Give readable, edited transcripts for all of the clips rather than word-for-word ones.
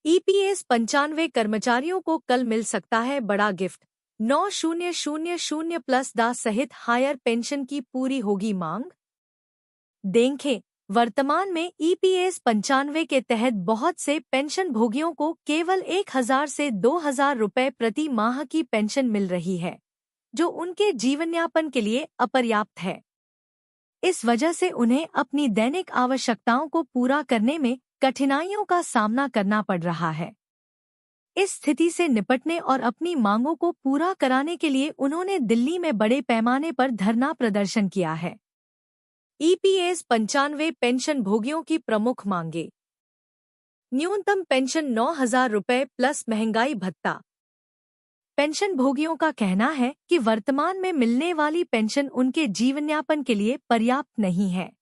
EPS 95 कर्मचारियों को कल मिल सकता है बड़ा गिफ्ट। 9000+ सहित हायर पेंशन की पूरी होगी मांग। देखें, वर्तमान में ईपीएस 95 के तहत बहुत से पेंशन भोगियों को केवल 1000 से 2000 रुपए प्रति माह की पेंशन मिल रही है, जो उनके जीवनयापन के लिए अपर्याप्त है। इस वजह से उन्हें अपनी दैनिक आवश्यकताओं को पूरा करने में कठिनाइयों का सामना करना पड़ रहा है। इस स्थिति से निपटने और अपनी मांगों को पूरा कराने के लिए उन्होंने दिल्ली में बड़े पैमाने पर धरना प्रदर्शन किया है। ईपीएस 95 पेंशन भोगियों की प्रमुख मांगे। न्यूनतम पेंशन 9000 रुपए प्लस महंगाई भत्ता। पेंशन भोगियों का कहना है कि वर्तमान में मिलने वाली पेंशन उनके जीवनयापन के लिए पर्याप्त नहीं है।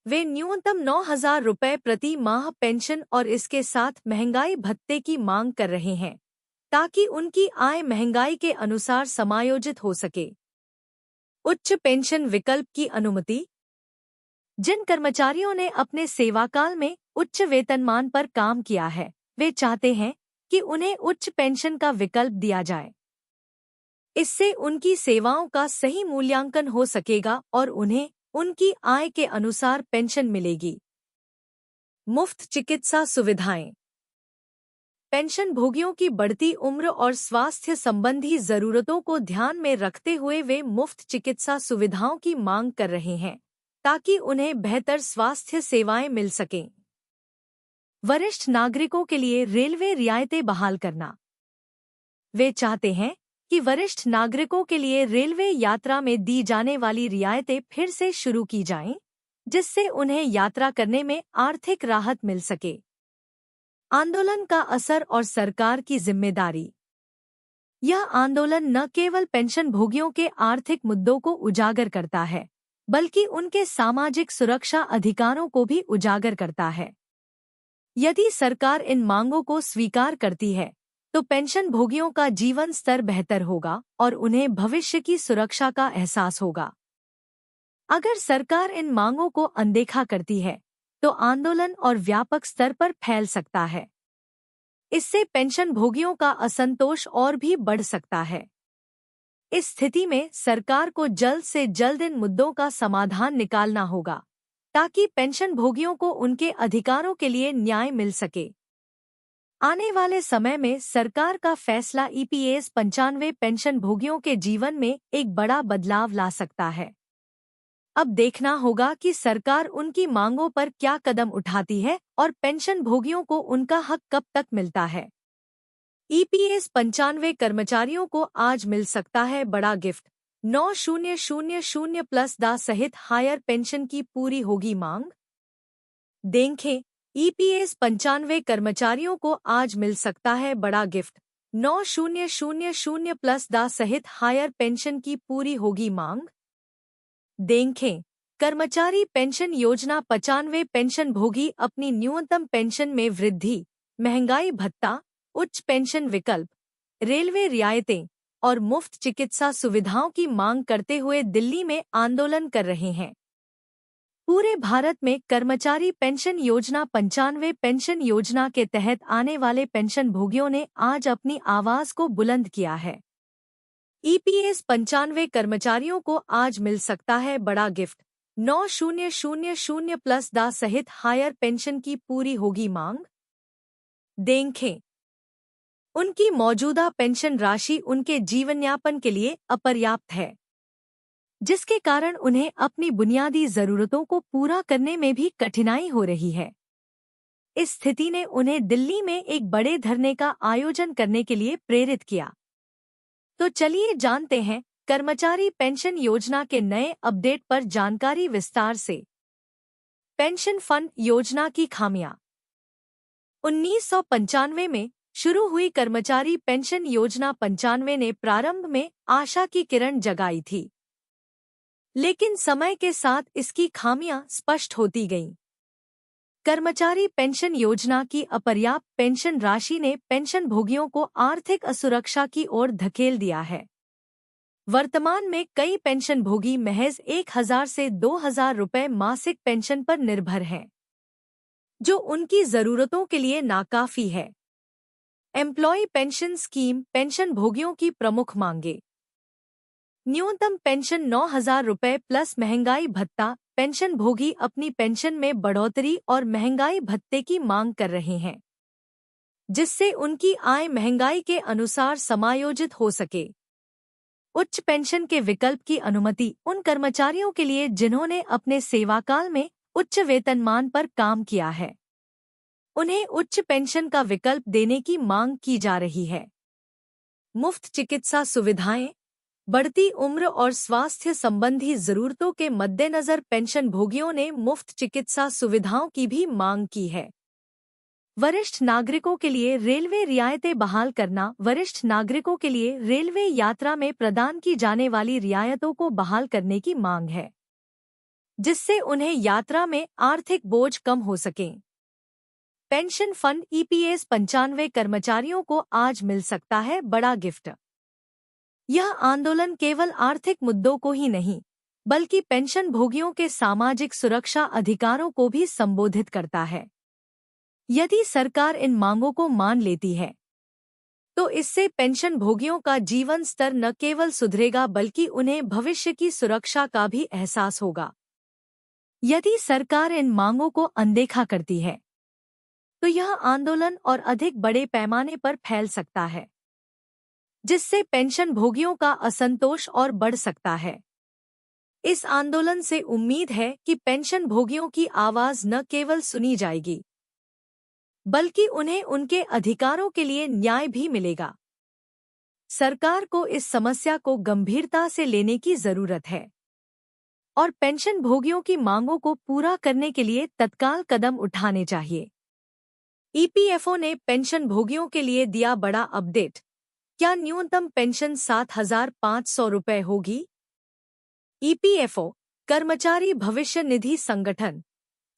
वे न्यूनतम 9000 रुपए प्रति माह पेंशन और इसके साथ महंगाई भत्ते की मांग कर रहे हैं, ताकि उनकी आय महंगाई के अनुसार समायोजित हो सके। उच्च पेंशन विकल्प की अनुमति। जिन कर्मचारियों ने अपने सेवाकाल में उच्च वेतनमान पर काम किया है, वे चाहते हैं कि उन्हें उच्च पेंशन का विकल्प दिया जाए। इससे उनकी सेवाओं का सही मूल्यांकन हो सकेगा और उन्हें उनकी आय के अनुसार पेंशन मिलेगी। मुफ्त चिकित्सा सुविधाएं। पेंशन भोगियों की बढ़ती उम्र और स्वास्थ्य संबंधी जरूरतों को ध्यान में रखते हुए वे मुफ्त चिकित्सा सुविधाओं की मांग कर रहे हैं, ताकि उन्हें बेहतर स्वास्थ्य सेवाएं मिल सकें। वरिष्ठ नागरिकों के लिए रेलवे रियायतें बहाल करना। वे चाहते हैं कि वरिष्ठ नागरिकों के लिए रेलवे यात्रा में दी जाने वाली रियायतें फिर से शुरू की जाएं, जिससे उन्हें यात्रा करने में आर्थिक राहत मिल सके। आंदोलन का असर और सरकार की जिम्मेदारी। यह आंदोलन न केवल पेंशन भोगियों के आर्थिक मुद्दों को उजागर करता है, बल्कि उनके सामाजिक सुरक्षा अधिकारों को भी उजागर करता है। यदि सरकार इन मांगों को स्वीकार करती है, तो पेंशन भोगियों का जीवन स्तर बेहतर होगा और उन्हें भविष्य की सुरक्षा का एहसास होगा। अगर सरकार इन मांगों को अनदेखा करती है, तो आंदोलन और व्यापक स्तर पर फैल सकता है। इससे पेंशन भोगियों का असंतोष और भी बढ़ सकता है। इस स्थिति में सरकार को जल्द से जल्द इन मुद्दों का समाधान निकालना होगा, ताकि पेंशन भोगियों को उनके अधिकारों के लिए न्याय मिल सके। आने वाले समय में सरकार का फैसला ईपीएस 95 पेंशन भोगियों के जीवन में एक बड़ा बदलाव ला सकता है। अब देखना होगा कि सरकार उनकी मांगों पर क्या कदम उठाती है और पेंशन भोगियों को उनका हक कब तक मिलता है। ईपीएस 95 कर्मचारियों को आज मिल सकता है बड़ा गिफ्ट। 9000+ सहित हायर पेंशन की पूरी होगी मांग। देखें, ईपीएस 95 कर्मचारियों को आज मिल सकता है बड़ा गिफ्ट। 9000+ सहित हायर पेंशन की पूरी होगी मांग। देखें, कर्मचारी पेंशन योजना 95 पेंशन भोगी अपनी न्यूनतम पेंशन में वृद्धि, महंगाई भत्ता, उच्च पेंशन विकल्प, रेलवे रियायतें और मुफ्त चिकित्सा सुविधाओं की मांग करते हुए दिल्ली में आंदोलन कर रहे हैं। पूरे भारत में कर्मचारी पेंशन योजना 95 पेंशन योजना के तहत आने वाले पेंशन भोगियों ने आज अपनी आवाज को बुलंद किया है। ईपीएस 95 कर्मचारियों को आज मिल सकता है बड़ा गिफ्ट। 9000+ सहित हायर पेंशन की पूरी होगी मांग। देखें, उनकी मौजूदा पेंशन राशि उनके जीवनयापन के लिए अपर्याप्त है, जिसके कारण उन्हें अपनी बुनियादी जरूरतों को पूरा करने में भी कठिनाई हो रही है। इस स्थिति ने उन्हें दिल्ली में एक बड़े धरने का आयोजन करने के लिए प्रेरित किया। तो चलिए जानते हैं कर्मचारी पेंशन योजना के नए अपडेट पर जानकारी विस्तार से। पेंशन फंड योजना की खामियां। 1995 में शुरू हुई कर्मचारी पेंशन योजना 95 ने प्रारंभ में आशा की किरण जगाई थी, लेकिन समय के साथ इसकी खामियां स्पष्ट होती गईं। कर्मचारी पेंशन योजना की अपर्याप्त पेंशन राशि ने पेंशन भोगियों को आर्थिक असुरक्षा की ओर धकेल दिया है। वर्तमान में कई पेंशन भोगी महज 1000 से 2000 रुपए मासिक पेंशन पर निर्भर हैं। जो उनकी जरूरतों के लिए नाकाफी है। एम्प्लॉय पेंशन स्कीम पेंशन भोगियों की प्रमुख मांगे। न्यूनतम पेंशन 9,000 रुपये प्लस महंगाई भत्ता। पेंशन भोगी अपनी पेंशन में बढ़ोतरी और महंगाई भत्ते की मांग कर रहे हैं, जिससे उनकी आय महंगाई के अनुसार समायोजित हो सके। उच्च पेंशन के विकल्प की अनुमति उन कर्मचारियों के लिए जिन्होंने अपने सेवाकाल में उच्च वेतनमान पर काम किया है। उन्हें उच्च पेंशन का विकल्प देने की मांग की जा रही है। मुफ्त चिकित्सा सुविधाएं। बढ़ती उम्र और स्वास्थ्य संबंधी जरूरतों के मद्देनजर पेंशन भोगियों ने मुफ्त चिकित्सा सुविधाओं की भी मांग की है। वरिष्ठ नागरिकों के लिए रेलवे रियायतें बहाल करना। वरिष्ठ नागरिकों के लिए रेलवे यात्रा में प्रदान की जाने वाली रियायतों को बहाल करने की मांग है, जिससे उन्हें यात्रा में आर्थिक बोझ कम हो सके। पेंशन फंड ईपीएस 95 कर्मचारियों को आज मिल सकता है बड़ा गिफ्ट। यह आंदोलन केवल आर्थिक मुद्दों को ही नहीं, बल्कि पेंशन भोगियों के सामाजिक सुरक्षा अधिकारों को भी संबोधित करता है। यदि सरकार इन मांगों को मान लेती है, तो इससे पेंशन भोगियों का जीवन स्तर न केवल सुधरेगा बल्कि उन्हें भविष्य की सुरक्षा का भी एहसास होगा। यदि सरकार इन मांगों को अनदेखा करती है, तो यह आंदोलन और अधिक बड़े पैमाने पर फैल सकता है, जिससे पेंशन भोगियों का असंतोष और बढ़ सकता है। इस आंदोलन से उम्मीद है कि पेंशन भोगियों की आवाज न केवल सुनी जाएगी, बल्कि उन्हें उनके अधिकारों के लिए न्याय भी मिलेगा। सरकार को इस समस्या को गंभीरता से लेने की जरूरत है और पेंशन भोगियों की मांगों को पूरा करने के लिए तत्काल कदम उठाने चाहिए। ईपीएफओ ने पेंशन भोगियों के लिए दिया बड़ा अपडेट। क्या न्यूनतम पेंशन 7,500 रुपये होगी? ईपीएफओ कर्मचारी भविष्य निधि संगठन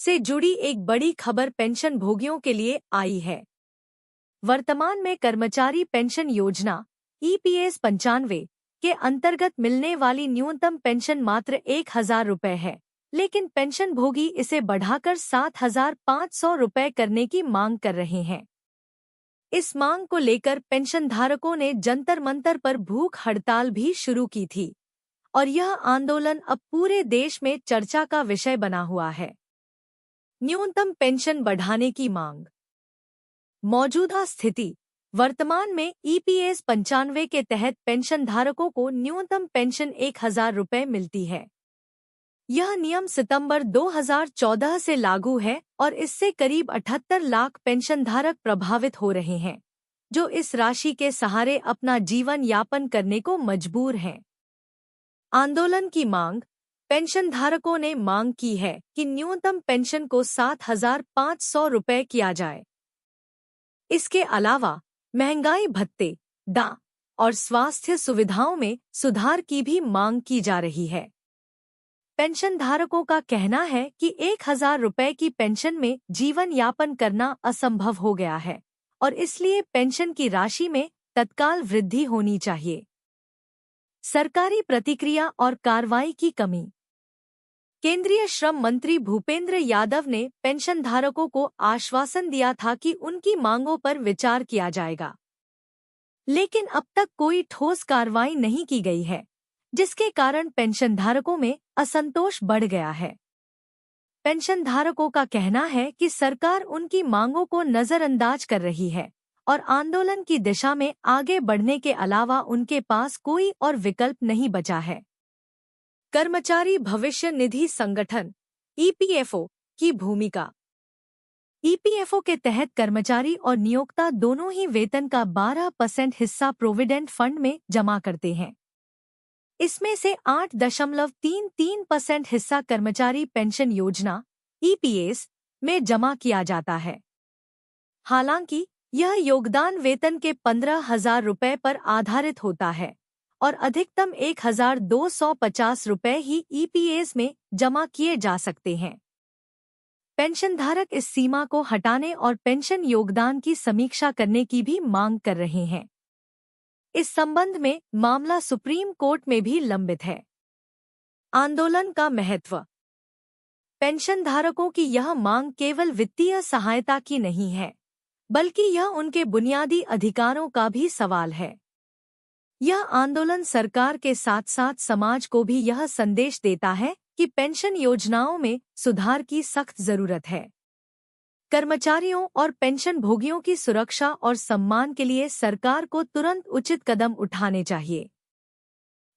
से जुड़ी एक बड़ी खबर पेंशन भोगियों के लिए आई है। वर्तमान में कर्मचारी पेंशन योजना ईपीएस 95 के अंतर्गत मिलने वाली न्यूनतम पेंशन मात्र 1,000 रुपये है, लेकिन पेंशन भोगी इसे बढ़ाकर 7,500 रुपये करने की मांग कर रहे हैं। इस मांग को लेकर पेंशनधारकों ने जंतर मंतर पर भूख हड़ताल भी शुरू की थी और यह आंदोलन अब पूरे देश में चर्चा का विषय बना हुआ है। न्यूनतम पेंशन बढ़ाने की मांग। मौजूदा स्थिति। वर्तमान में ईपीएस 95 के तहत पेंशनधारकों को न्यूनतम पेंशन 1,000 रुपये मिलती है। यह नियम सितंबर 2014 से लागू है और इससे करीब 78 लाख पेंशनधारक प्रभावित हो रहे हैं, जो इस राशि के सहारे अपना जीवन यापन करने को मजबूर हैं। आंदोलन की मांग। पेंशनधारकों ने मांग की है कि न्यूनतम पेंशन को 7,500 रुपये किया जाए। इसके अलावा महंगाई भत्ते, डा और स्वास्थ्य सुविधाओं में सुधार की भी मांग की जा रही है। पेंशनधारकों का कहना है कि 1,000 रुपये की पेंशन में जीवन यापन करना असंभव हो गया है और इसलिए पेंशन की राशि में तत्काल वृद्धि होनी चाहिए। सरकारी प्रतिक्रिया और कार्रवाई की कमी। केंद्रीय श्रम मंत्री भूपेंद्र यादव ने पेंशनधारकों को आश्वासन दिया था कि उनकी मांगों पर विचार किया जाएगा, लेकिन अब तक कोई ठोस कार्रवाई नहीं की गई है, जिसके कारण पेंशनधारकों में असंतोष बढ़ गया है। पेंशनधारकों का कहना है कि सरकार उनकी मांगों को नजरअंदाज कर रही है और आंदोलन की दिशा में आगे बढ़ने के अलावा उनके पास कोई और विकल्प नहीं बचा है। कर्मचारी भविष्य निधि संगठन ईपीएफओ की भूमिका। ईपीएफओ के तहत कर्मचारी और नियोक्ता दोनों ही वेतन का 12% हिस्सा प्रोविडेंट फंड में जमा करते हैं। इसमें से 8.33% हिस्सा कर्मचारी पेंशन योजना ईपीएस में जमा किया जाता है। हालांकि यह योगदान वेतन के 15,000 रुपये पर आधारित होता है और अधिकतम 1,250 रुपये ही ईपीएस में जमा किए जा सकते हैं। पेंशनधारक इस सीमा को हटाने और पेंशन योगदान की समीक्षा करने की भी मांग कर रहे हैं। इस संबंध में मामला सुप्रीम कोर्ट में भी लंबित है। आंदोलन का महत्व। पेंशनधारकों की यह मांग केवल वित्तीय सहायता की नहीं है, बल्कि यह उनके बुनियादी अधिकारों का भी सवाल है। यह आंदोलन सरकार के साथ साथ समाज को भी यह संदेश देता है कि पेंशन योजनाओं में सुधार की सख्त जरूरत है। कर्मचारियों और पेंशन भोगियों की सुरक्षा और सम्मान के लिए सरकार को तुरंत उचित कदम उठाने चाहिए।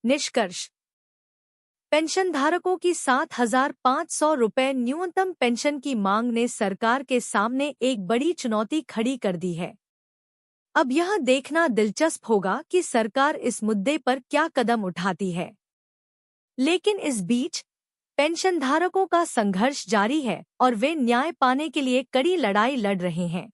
निष्कर्ष: पेंशनधारकों की 7,500 रुपये न्यूनतम पेंशन की मांग ने सरकार के सामने एक बड़ी चुनौती खड़ी कर दी है। अब यह देखना दिलचस्प होगा कि सरकार इस मुद्दे पर क्या कदम उठाती है। लेकिन इस बीच पेंशनधारकों का संघर्ष जारी है और वे न्याय पाने के लिए कड़ी लड़ाई लड़ रहे हैं।